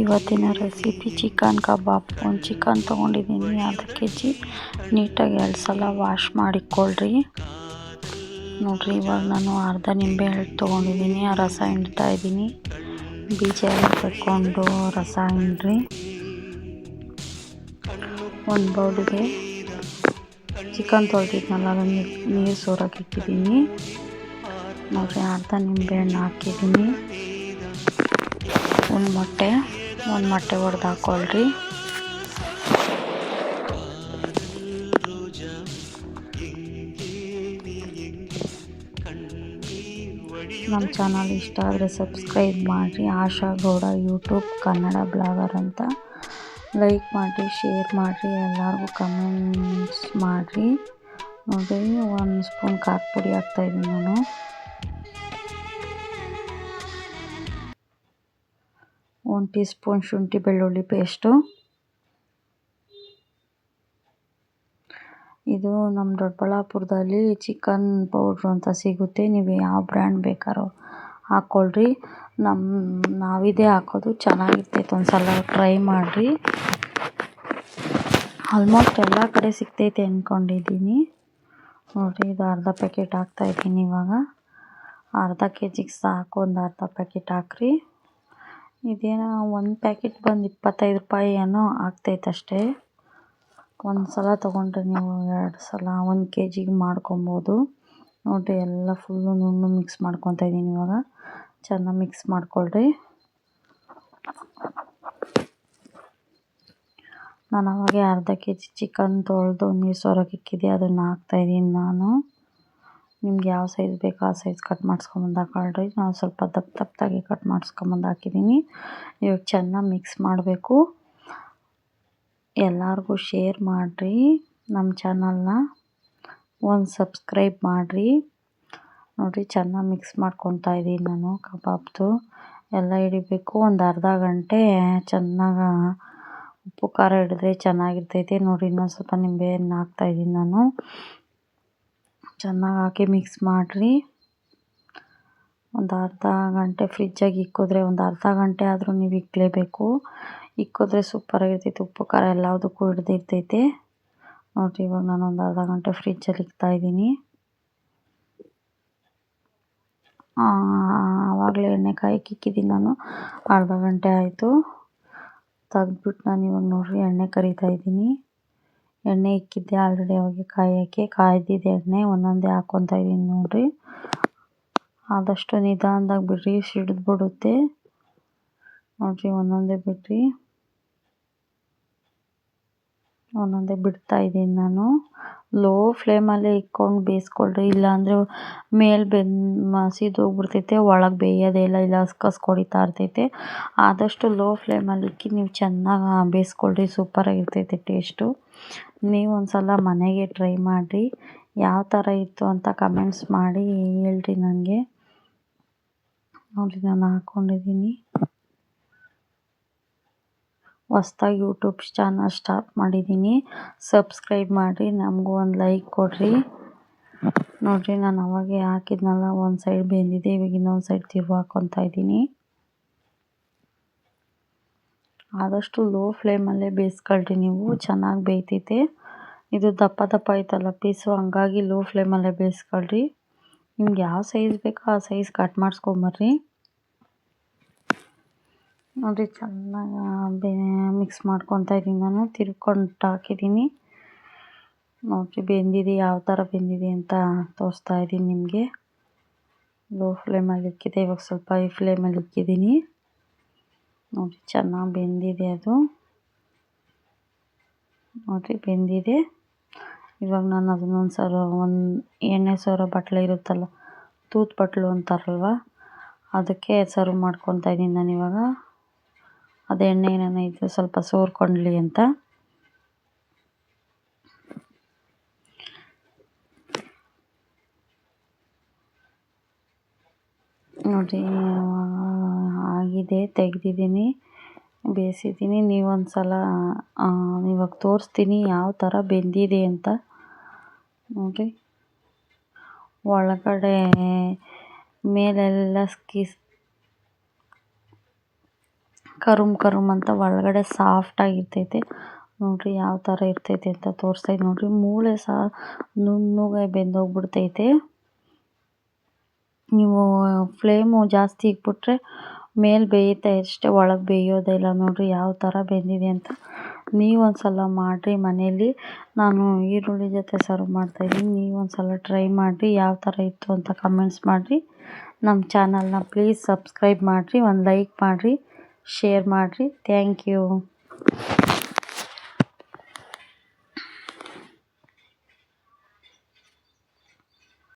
ಇವತ್ತಿನ recipe chicken ಕಬಾಬ್. ಒಂದು chicken ತೊಗೊಂಡಿದ್ದೀನಿ, ಅರ್ಧ kg. ನೀಟಾಗಿ 2 ಸಲ ವಾಶ್ ಮಾಡಿಕೊಳ್ಳ್ರಿ. ನೋಡಿರಿ, ಇವಾಗ ನಾನು ಅರ್ಧ ನಿಂಬೆ ಹಣ್ಣು ತೊಗೊಂಡಿದ್ದೀನಿ, ಆ ರಸ ಹಿಂಡ್ತಾ ಇದ್ದೀನಿ. ಬೀಜ ಎಲ್ಲ ತೆಕ್ಕೊಂಡು ರಸ ಹಿಂಡ್ರಿ. ಒಂದು ಬೌಲಿಗೆ ಚಿಕನ್ ತೊಳೆದಿದ್ನಲ್ಲ ಅದನ್ನು ನೀರು ಸೋರಕ್ಕೆ ಇಕ್ಕಿದ್ದೀನಿ. ನೋಡಿರಿ, ಅರ್ಧ ನಿಂಬೆ ಹಣ್ಣು ಹಾಕಿದ್ದೀನಿ. ಒಂದು ಮೊಟ್ಟೆ ಒಡೆದು ಹಾಕ್ಕೊಳ್ರಿ. ನಮ್ಮ ಚಾನಲ್ ಇಷ್ಟ ಆದರೆ ಸಬ್ಸ್ಕ್ರೈಬ್ ಮಾಡಿರಿ. ಆಶಾ ಗೌಡ ಯೂಟ್ಯೂಬ್ ಕನ್ನಡ ಬ್ಲಾಗರ್ ಅಂತ. ಲೈಕ್ ಮಾಡಿರಿ, ಶೇರ್ ಮಾಡಿರಿ, ಎಲ್ಲರಿಗೂ ಕಮೆಂಟ್ಸ್ ಮಾಡಿರಿ. ನೋಡಿ, 1 ಸ್ಪೂನ್ ಖಾರ ಪುಡಿ ಹಾಕ್ತಾಯಿದ್ದೀನಿ ನಾನು. ಒಂದು ಟೀ ಸ್ಪೂನ್ ಶುಂಠಿ ಬೆಳ್ಳುಳ್ಳಿ ಪೇಸ್ಟು. ಇದು ನಮ್ಮ ದೊಡ್ಡಬಳ್ಳಾಪುರದಲ್ಲಿ ಚಿಕನ್ ಪೌಡ್ರು ಅಂತ ಸಿಗುತ್ತೆ. ನೀವು ಯಾವ ಬ್ರ್ಯಾಂಡ್ ಬೇಕಾದ್ರೂ ಹಾಕ್ಕೊಳ್ರಿ. ನಾವಿದೇ ಹಾಕೋದು, ಚೆನ್ನಾಗಿರ್ತೈತೆ. ಒಂದು ಸಲ ಟ್ರೈ ಮಾಡಿರಿ. ಆಲ್ಮೋಸ್ಟ್ ಎಲ್ಲ ಕಡೆ ಸಿಗ್ತೈತೆ ಅಂದ್ಕೊಂಡಿದ್ದೀನಿ. ನೋಡಿರಿ, ಇದು ಅರ್ಧ ಪ್ಯಾಕೆಟ್ ಹಾಕ್ತಾಯಿದ್ದೀನಿ. ಇವಾಗ ಅರ್ಧ kgಗೆ ಸಾಕು, ಒಂದು ಅರ್ಧ ಪ್ಯಾಕೆಟ್ ಹಾಕ್ರಿ. ಇದೇನೋ ಒಂದು ಪ್ಯಾಕೆಟ್ ಬಂದು 25 ರೂಪಾಯಿ ಏನೋ ಆಗ್ತೈತೆ ಅಷ್ಟೇ. ಒಂದು ಸಲ ತೊಗೊಂಡ್ರೆ ನೀವು 2 ಸಲ 1 kgಗೆ ಮಾಡ್ಕೊಬೋದು. ನೋಡಿರಿ, ಎಲ್ಲ ಫುಲ್ಲು ನುಣ್ಣು ಮಿಕ್ಸ್ ಮಾಡ್ಕೊತಾ ಇದ್ದೀನಿ. ಇವಾಗ ಚೆನ್ನಾಗಿ ಮಿಕ್ಸ್ ಮಾಡ್ಕೊಳ್ರಿ. ನಾನು ಅವಾಗೆ ಅರ್ಧ kg ಚಿಕನ್ ತೊಳೆದು ನೀರು ಸೋರಕ್ಕೆ ಇಕ್ಕಿದ್ದೆ, ಅದನ್ನು ಹಾಕ್ತಾಯಿದ್ದೀನಿ ನಾನು. ನಿಮ್ಗೆ ಯಾವ ಸೈಜ್ ಬೇಕೋ ಆ ಸೈಜ್ ಕಟ್ ಮಾಡಿಸ್ಕೊಂಬಂದು ಹಾಕೊಳ್ರಿ. ನಾನು ಸ್ವಲ್ಪ ದಪ್ಪದಾಗಿ ಕಟ್ ಮಾಡಿಸ್ಕೊಂಬಂದು ಹಾಕಿದ್ದೀನಿ. ಇವಾಗ ಚೆನ್ನಾಗಿ ಮಿಕ್ಸ್ ಮಾಡಬೇಕು. ಎಲ್ಲರಿಗೂ ಶೇರ್ ಮಾಡಿರಿ ನಮ್ಮ ಚಾನಲ್ನ. ಒಂದು ಸಬ್ಸ್ಕ್ರೈಬ್ ಮಾಡಿರಿ. ನೋಡಿರಿ, ಚೆನ್ನಾಗಿ ಮಿಕ್ಸ್ ಮಾಡ್ಕೊತಾ ಇದ್ದೀನಿ ನಾನು. ಕಬಾಬ್ದು ಎಲ್ಲ ಹಿಡಿಬೇಕು. ಒಂದು ಅರ್ಧ ಗಂಟೆ ಚೆನ್ನಾಗಿ ಉಪ್ಪು ಖಾರ ಹಿಡಿದ್ರೆ ಚೆನ್ನಾಗಿರ್ತೈತೆ. ನೋಡಿ, ಇನ್ನೊಂದು ಸ್ವಲ್ಪ ನಿಂಬೆಹಣ್ಣು ಹಾಕ್ತಾಯಿದ್ದೀನಿ ನಾನು. ಚೆನ್ನಾಗಿ ಹಾಕಿ ಮಿಕ್ಸ್ ಮಾಡಿರಿ. ಒಂದು ಅರ್ಧ ಗಂಟೆ ಫ್ರಿಜ್ಜಾಗಿ ಇಕ್ಕಿದ್ರೆ, ಒಂದು ಅರ್ಧ ಗಂಟೆ ಆದರೂ ನೀವು ಇಕ್ಕಲೇಬೇಕು. ಇಕ್ಕಿದ್ರೆ ಸೂಪರಾಗಿರ್ತೈತೆ. ಉಪ್ಪು ಖಾರ ಎಲ್ಲದಕ್ಕೂ ಹಿಡ್ದಿರ್ತೈತೆ. ನೋಡಿರಿ, ಇವಾಗ ನಾನು ಒಂದು ಅರ್ಧ ಗಂಟೆ ಫ್ರಿಜ್ಜಲ್ಲಿ ಇಕ್ತಾಯಿದ್ದೀನಿ. ಆವಾಗಲೇ ಎಣ್ಣೆ ಕಾಯಕ್ಕೆ ಇಕ್ಕಿದ್ದೀನಿ ನಾನು. ಅರ್ಧ ಗಂಟೆ ಆಯಿತು. ತೆಗ್ದ್ಬಿಟ್ಟು ನಾನು ಇವಾಗ ನೋಡಿರಿ ಎಣ್ಣೆ ಕರಿತಾ ಇದ್ದೀನಿ. ಎಣ್ಣೆ ಇಕ್ಕಿದ್ದೆ ಆಲ್ರೆಡಿ ಅವಾಗೆ ಕಾಯ್ದಿದ್ದ ಎಣ್ಣೆ ಒಂದೊಂದೇ ಹಾಕ್ಕೊತಾ ಇದ್ದೀನಿ. ನೋಡಿರಿ, ಆದಷ್ಟು ನಿಧಾನವಾಗಿ ಬಿಡ್ರಿ, ಸಿಡಿದ್ಬಿಡುತ್ತೆ. ನೋಡಿರಿ, ಒಂದೊಂದೇ ಬಿಡ್ರಿ. ಒಂದೊಂದೇ ಬಿಡ್ತಾ ಇದ್ದೀನಿ ನಾನು. ಲೋ ಫ್ಲೇಮಲ್ಲೇ ಇಕ್ಕೊಂಡು ಬೇಯಿಸ್ಕೊಳ್ರಿ. ಇಲ್ಲಾಂದರೆ ಮೇಲೆ ಮಸಿದೋಗ್ಬಿಡ್ತೈತೆ, ಒಳಗೆ ಬೇಯೋದೇ ಇಲ್ಲ, ಇಲ್ಲ ಹಸ್ಕಸ್ಗೆ ಹೊಡಿತಾ ಇರ್ತೈತೆ. ಆದಷ್ಟು ಲೋ ಫ್ಲೇಮಲ್ಲಿ ಇಕ್ಕಿ ನೀವು ಚೆನ್ನಾಗಿ ಬೇಯಿಸ್ಕೊಳ್ರಿ. ಸೂಪರಾಗಿರ್ತೈತೆ ಟೇಸ್ಟು. ನೀವು ಒಂದು ಸಲ ಮನೆಗೆ ಟ್ರೈ ಮಾಡಿರಿ. ಯಾವ ಥರ ಇತ್ತು ಅಂತ ಕಮೆಂಟ್ಸ್ ಮಾಡಿ ಹೇಳ್ರಿ ನನಗೆ. ನೋಡಿ, ನಾನು ಹಾಕ್ಕೊಂಡಿದ್ದೀನಿ. ಹೊಸ್ದಾಗಿ ಯೂಟ್ಯೂಬ್ ಚಾನಲ್ ಸ್ಟಾರ್ಟ್ ಮಾಡಿದ್ದೀನಿ. ಸಬ್ಸ್ಕ್ರೈಬ್ ಮಾಡಿರಿ, ನಮಗೂ ಒಂದು ಲೈಕ್ ಕೊಡಿರಿ. ನೋಡಿರಿ, ನಾನು ಅವಾಗೆ ಹಾಕಿದ್ನಲ್ಲ, ಒಂದು ಸೈಡ್ ಬೆಂದಿದೆ. ಇವಾಗ ಇನ್ನೊಂದು ಸೈಡ್ ತಿರುವು ಹಾಕ್ಕೊತಾ ಇದ್ದೀನಿ. ಆದಷ್ಟು ಲೋ ಫ್ಲೇಮಲ್ಲೇ ಬೇಯಿಸ್ಕೊಳ್ರಿ, ನೀವು ಚೆನ್ನಾಗಿ ಬೇಯ್ತೈತೆ. ಇದು ದಪ್ಪ ಐತಲ್ಲ ಪೀಸು, ಹಂಗಾಗಿ ಲೋ ಫ್ಲೇಮಲ್ಲೇ ಬೇಯಿಸ್ಕೊಳ್ರಿ. ನಿಮ್ಗೆ ಯಾವ ಸೈಜ್ ಬೇಕೋ ಆ ಸೈಜ್ ಕಟ್ ಮಾಡಿಸ್ಕೊಂಬರ್ರಿ. ನೋಡಿರಿ, ಚೆನ್ನಾಗಿ ಮಿಕ್ಸ್ ಮಾಡ್ಕೊತಾ ಇದ್ದೀನಿ ನಾನು. ತಿರ್ಕೊಂಡು ಹಾಕಿದ್ದೀನಿ. ನೋಡಿರಿ, ಬೆಂದಿದೆ, ಯಾವ ಥರ ಬೆಂದಿದೆ ಅಂತ ತೋರಿಸ್ತಾ ಇದ್ದೀನಿ ನಿಮಗೆ. ಲೋ ಫ್ಲೇಮಲ್ಲಿ ಇಕ್ಕಿದೆ, ಇವಾಗ ಸ್ವಲ್ಪ ಹೈ ಫ್ಲೇಮಲ್ಲಿ ಇಕ್ಕಿದ್ದೀನಿ. ನೋಡಿ, ಚೆನ್ನಾಗಿ ಬೆಂದಿದೆ ಅದು. ನೋಡಿರಿ, ಬೆಂದಿದೆ. ಇವಾಗ ನಾನು ಒಂದು ಎಣ್ಣೆ ಸೋರೋ ಬಟ್ಲು ಇರುತ್ತಲ್ಲ, ತೂತು ಬಟ್ಲು ಅಂತಾರಲ್ವ, ಅದಕ್ಕೆ ಸರ್ವ್ ಮಾಡ್ಕೊತಾ ಇದ್ದೀನಿ ನಾನು ಇವಾಗ. ಅದು ಎಣ್ಣೆ ಏನಾನ ಇದ್ದರೆ ಸ್ವಲ್ಪ ಸೋರ್ಕೊಳ್ಳಿ ಅಂತ. ನೋಡಿ, ಆಗಿದೆ, ತೆಗೆದಿದ್ದೀನಿ, ಬೇಯಿಸಿದ್ದೀನಿ. ನೀವೊಂದು ಸಲ ಇವಾಗ ತೋರಿಸ್ತೀನಿ ಯಾವ ಥರ ಬೆಂದಿದೆ ಅಂತ. ನೋಡಿ, ಒಳಗಡೆ ಮೇಲೆಲ್ಲ ಕರುಮ್ ಅಂತ ಒಳಗಡೆ ಸಾಫ್ಟಾಗಿರ್ತೈತೆ. ನೋಡಿರಿ ಯಾವ ಥರ ಇರ್ತೈತೆ ಅಂತ ತೋರಿಸ್ತಾ ನೋಡಿರಿ. ಮೂಳೆ ಸಹ ನುಣ್ಣಗೆ ಬೆಂದೋಗ್ಬಿಡ್ತೈತೆ. ನೀವು ಫ್ಲೇಮು ಜಾಸ್ತಿ ಇಟ್ಬಿಟ್ರೆ ಮೇಲೆ ಬೇಯುತ್ತೆ ಅಷ್ಟೇ, ಒಳಗೆ ಬೇಯೋದೇ ಇಲ್ಲ. ನೋಡಿರಿ ಯಾವ ಥರ ಬೆಂದಿದೆ ಅಂತ. ನೀವೊಂದ್ಸಲ ಮಾಡಿರಿ ಮನೇಲಿ. ನಾನು ಈರುಳ್ಳಿ ಜೊತೆ ಸರ್ವ್ ಮಾಡ್ತಾಯಿದ್ದೀನಿ. ನೀವೊಂದ್ಸಲ ಟ್ರೈ ಮಾಡಿರಿ. ಯಾವ ಥರ ಇತ್ತು ಅಂತ ಕಮೆಂಟ್ಸ್ ಮಾಡಿರಿ. ನಮ್ಮ ಚಾನಲ್ನ ಪ್ಲೀಸ್ ಸಬ್ಸ್ಕ್ರೈಬ್ ಮಾಡಿರಿ, ಒಂದು ಲೈಕ್ ಮಾಡಿರಿ, ಶೇರ್ ಮಾಡಿರಿ. Thank you.